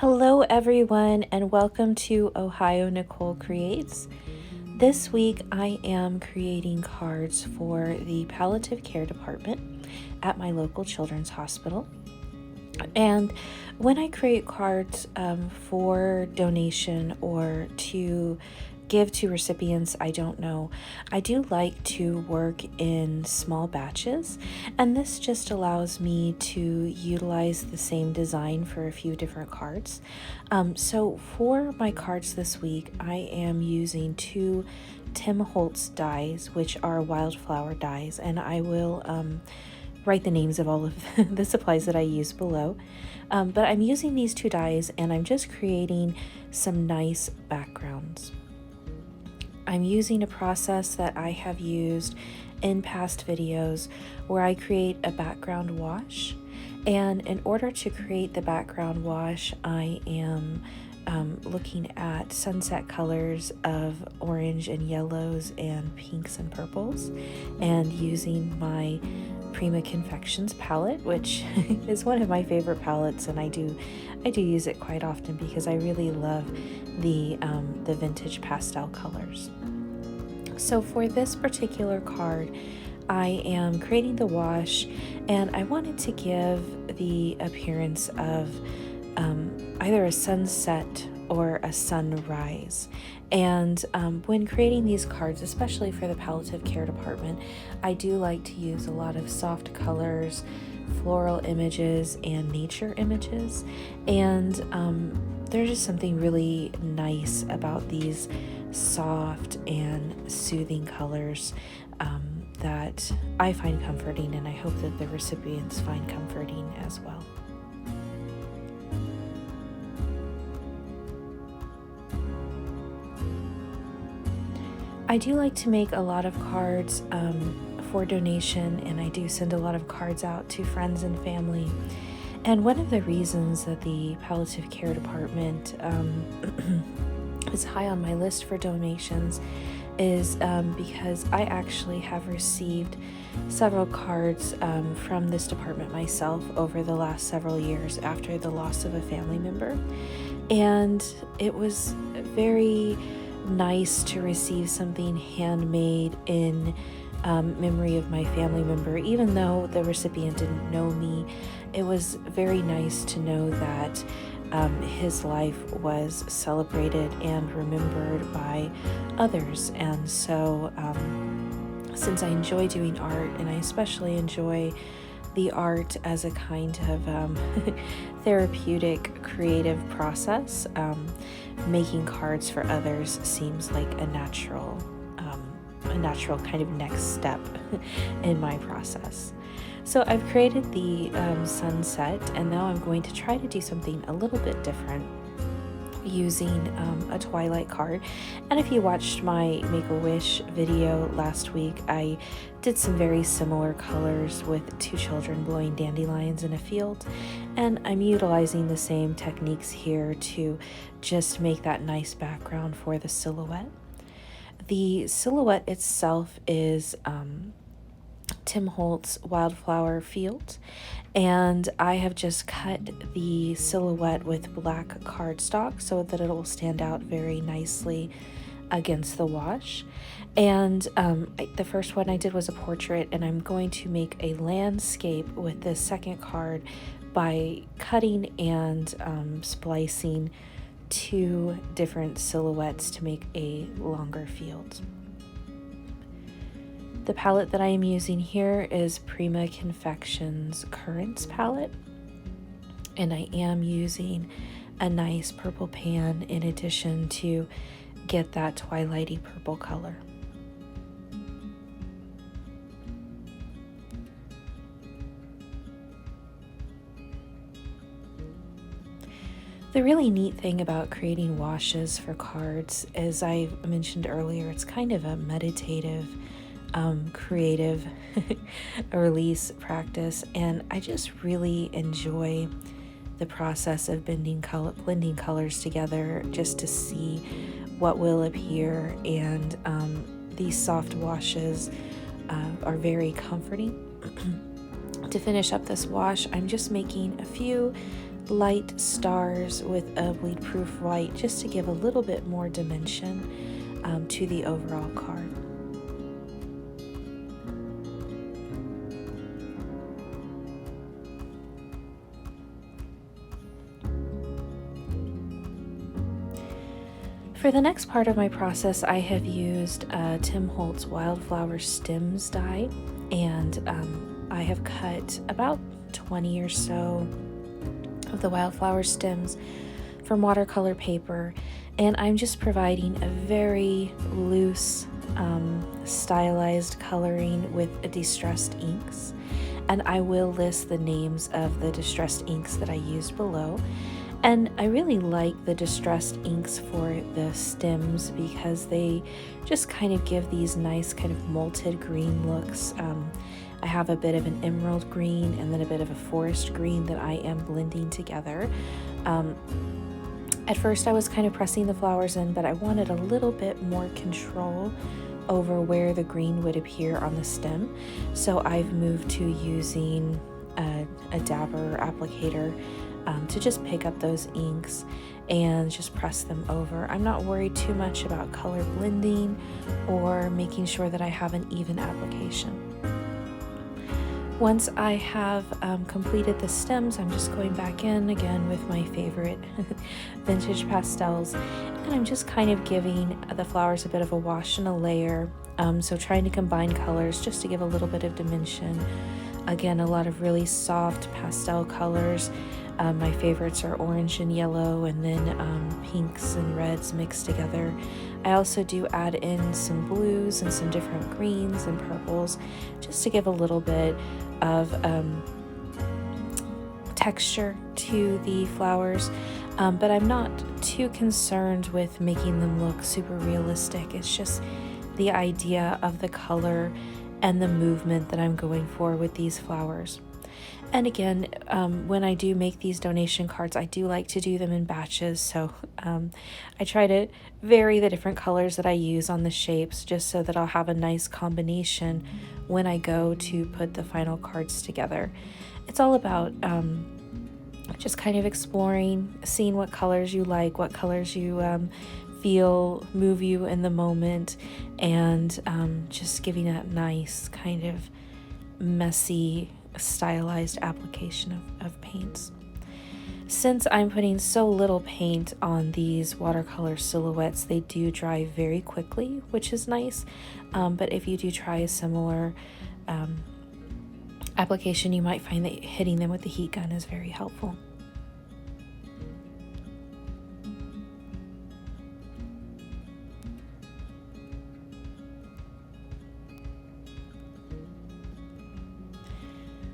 Hello everyone and welcome to Ohio Nicole Creates. This week I am creating cards for the palliative care department at my local children's hospital. And when I create cards for donation or to give to recipients I don't know, I do like to work in small batches, and this just allows me to utilize the same design for a few different cards. So for my cards this week, I am using two Holtz dies, which are wildflower dies, and I will write the names of all of the supplies that I use below. But I'm using these two dies and I'm just creating some nice backgrounds. I'm using a process that I have used in past videos where I create a background wash. And in order to create the background wash, I am looking at sunset colors of orange and yellows and pinks and purples, and using my Prima Confections palette, which is one of my favorite palettes, and I do use it quite often because I really love the vintage pastel colors. So for this particular card, I am creating the wash, and I wanted to give the appearance of either a sunset or a sunrise. And when creating these cards, especially for the palliative care department, I do like to use a lot of soft colors, floral images, and nature images. And there's just something really nice about these soft and soothing colors that I find comforting, and I hope that the recipients find comforting as well. I do like to make a lot of cards for donation, and I do send a lot of cards out to friends and family. And one of the reasons that the palliative care department is high on my list for donations is because I actually have received several cards from this department myself over the last several years after the loss of a family member. And it was very nice to receive something handmade in memory of my family member. Even though the recipient didn't know me, it was very nice to know that his life was celebrated and remembered by others. And so since I enjoy doing art, and I especially enjoy the art as a kind of therapeutic creative process, making cards for others seems like a natural kind of next step in my process. So I've created the sunset, and now I'm going to try to do something a little bit different using a twilight card. And if you watched my Make-A-Wish video last week, I did some very similar colors with two children blowing dandelions in a field, and I'm utilizing the same techniques here to just make that nice background for the silhouette. The silhouette itself is Holtz Wildflower Field, and I have just cut the silhouette with black cardstock so that it will stand out very nicely against the wash. And the first one I did was a portrait, and I'm going to make a landscape with this second card by cutting and splicing two different silhouettes to make a longer field. The palette that I am using here is Prima Confections Currants palette, and I am using a nice purple pan in addition to get that twilighty purple color. The really neat thing about creating washes for cards, as I mentioned earlier, it's kind of a meditative creative release practice, and I just really enjoy the process of blending colors together just to see what will appear. And these soft washes are very comforting. To finish up this wash, I'm just making a few light stars with a bleed-proof white just to give a little bit more dimension to the overall card. For the next part of my process, I have used Tim Holtz Wildflowers stems die, and I have cut about 20 or so of the wildflower stems from watercolor paper, and I'm just providing a very loose stylized coloring with distressed inks, and I will list the names of the distressed inks that I used below. And I really like the distressed inks for the stems because they just kind of give these nice kind of malted green looks. I have a bit of an emerald green and then a bit of a forest green that I am blending together. At first I was kind of pressing the flowers in, but I wanted a little bit more control over where the green would appear on the stem. So I've moved to using a dabber applicator to just pick up those inks and just press them over. I'm not worried too much about color blending or making sure that I have an even application. Once I have completed the stems, I'm just going back in again with my favorite vintage pastels, and I'm just kind of giving the flowers a bit of a wash and a layer, so trying to combine colors just to give a little bit of dimension. Again, a lot of really soft pastel colors. My favorites are orange and yellow, and then pinks and reds mixed together. I also do add in some blues and some different greens and purples just to give a little bit of texture to the flowers, but I'm not too concerned with making them look super realistic. It's just the idea of the color and the movement that I'm going for with these flowers. And again, when I do make these donation cards, I do like to do them in batches, so I try to vary the different colors that I use on the shapes just so that I'll have a nice combination when I go to put the final cards together. It's all about just kind of exploring, seeing what colors you like, what colors you feel move you in the moment, and just giving that nice kind of messy stylized application of paints. Since I'm putting so little paint on these watercolor silhouettes, they do dry very quickly, which is nice, but if you do try a similar application, you might find that hitting them with the heat gun is very helpful.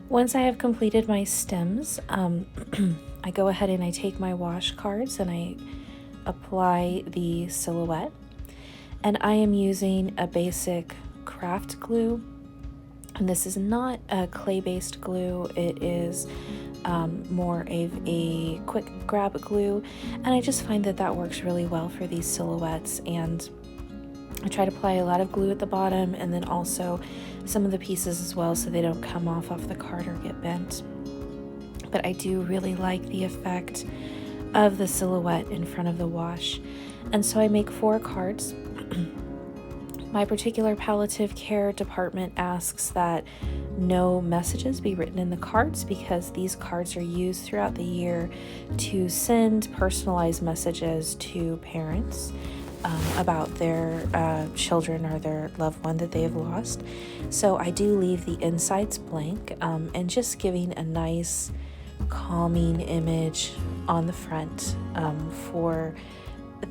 Once I have completed my stems, I go ahead and I take my wash cards and I apply the silhouette. And I am using a basic craft glue. And this is not a clay-based glue. It is more of a quick grab glue. And I just find that that works really well for these silhouettes. And I try to apply a lot of glue at the bottom and then also some of the pieces as well so they don't come off the card or get bent. But I do really like the effect of the silhouette in front of the wash. And so I make 4 cards. My particular palliative care department asks that no messages be written in the cards because these cards are used throughout the year to send personalized messages to parents about their children or their loved one that they have lost. So I do leave the insides blank and just giving a nice calming image on the front for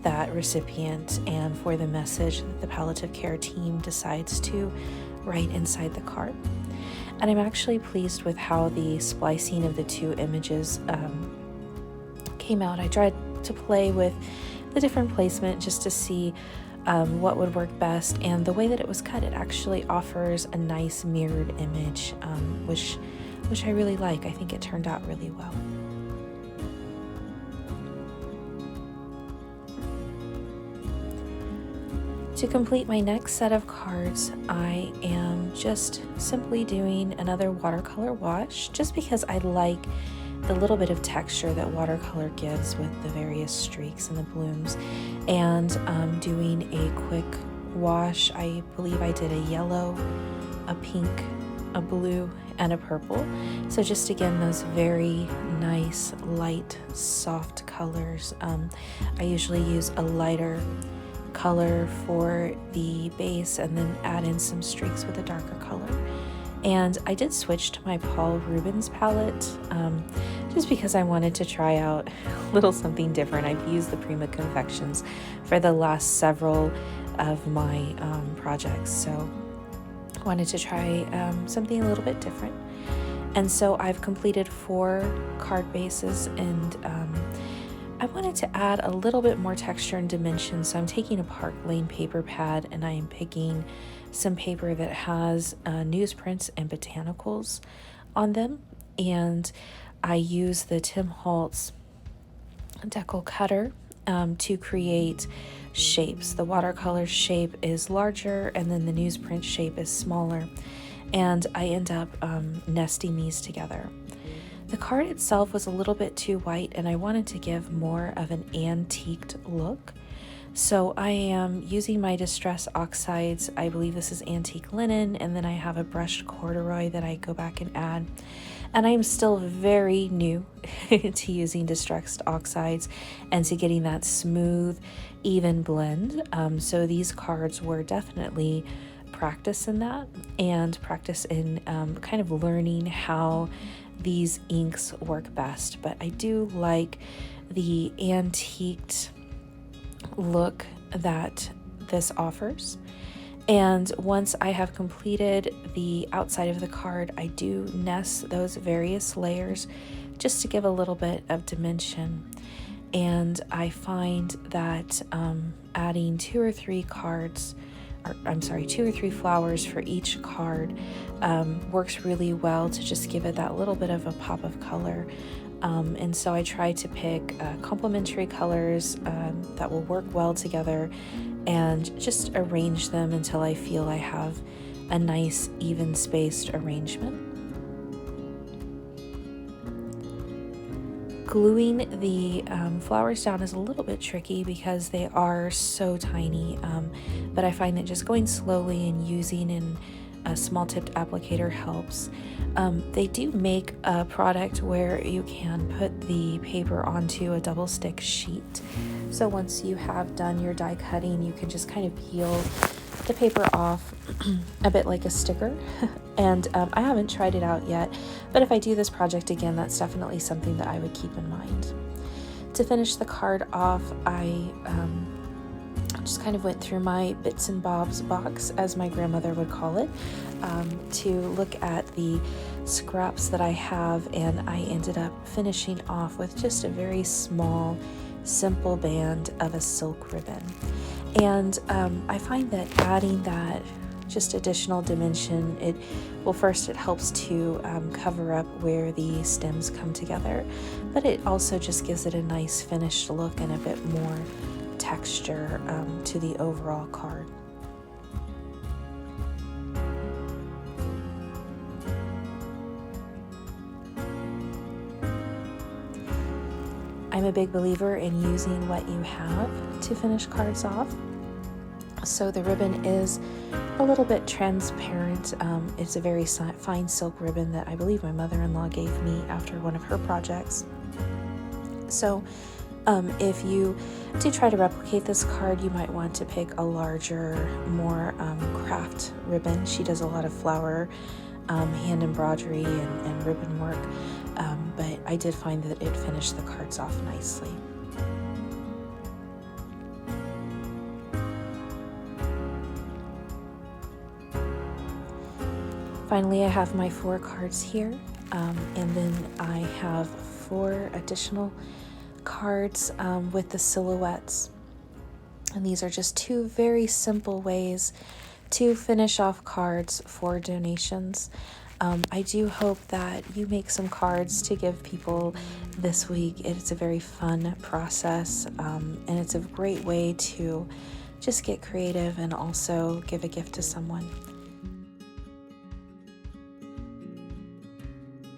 that recipient and for the message that the palliative care team decides to write inside the card. And I'm actually pleased with how the splicing of the 2 images came out. I tried to play with the different placement just to see what would work best, and the way that it was cut, it actually offers a nice mirrored image, which I really like. I think it turned out really well. To complete my next set of cards, I am just simply doing another watercolor wash, just because I like the little bit of texture that watercolor gives with the various streaks and the blooms, and doing a quick wash. I believe I did a yellow, a pink, a blue, and a purple. So just again, those very nice, light, soft colors. I usually use a lighter color for the base and then add in some streaks with a darker color. And I did switch to my Rubens palette just because I wanted to try out a little something different. I've used the Prima Confections for the last several of my projects, so I wanted to try something a little bit different. And so I've completed 4 card bases, and I wanted to add a little bit more texture and dimension, so I'm taking a Park Lane paper pad and I am picking some paper that has newsprints and botanicals on them, and I use the Holtz Deckle cutter to create shapes. The watercolor shape is larger and then the newsprint shape is smaller, and I end up nesting these together. The card itself was a little bit too white and I wanted to give more of an antiqued look. So I am using my Distress Oxides. I believe this is antique linen, and then I have a brushed corduroy that I go back and add. And I am still very new to using Distressed Oxides and to getting that smooth, even blend. So these cards were definitely practice in that, and practice in kind of learning how these inks work best. But I do like the antiqued look that this offers. And once I have completed the outside of the card, I do nest those various layers just to give a little bit of dimension. And I find that adding 2 or 3 flowers for each card works really well to just give it that little bit of a pop of color. And so I try to pick complementary colors that will work well together and just arrange them until I feel I have a nice, even spaced arrangement. Gluing the flowers down is a little bit tricky because they are so tiny, but I find that just going slowly and using a small tipped applicator helps. They do make a product where you can put the paper onto a double stick sheet. So once you have done your die cutting, you can just kind of peel the paper off a bit like a sticker. And I haven't tried it out yet, but if I do this project again, that's definitely something that I would keep in mind. To finish the card off, I just kind of went through my bits and bobs box, as my grandmother would call it, to look at the scraps that I have, and I ended up finishing off with just a very small, simple band of a silk ribbon. And I find that adding that just additional dimension, it helps to cover up where the stems come together, but it also just gives it a nice finished look and a bit more texture to the overall card. I'm a big believer in using what you have to finish cards off. So the ribbon is a little bit transparent. It's a very fine silk ribbon that I believe my mother-in-law gave me after one of her projects. So if you do try to replicate this card, you might want to pick a larger, more craft ribbon. She does a lot of flower hand embroidery and ribbon work, but I did find that it finished the cards off nicely. Finally, I have my 4 cards here, and then I have 4 additional cards with the silhouettes. And these are just 2 very simple ways to finish off cards for donations. I do hope that you make some cards to give people this week. It's a very fun process, and it's a great way to just get creative and also give a gift to someone.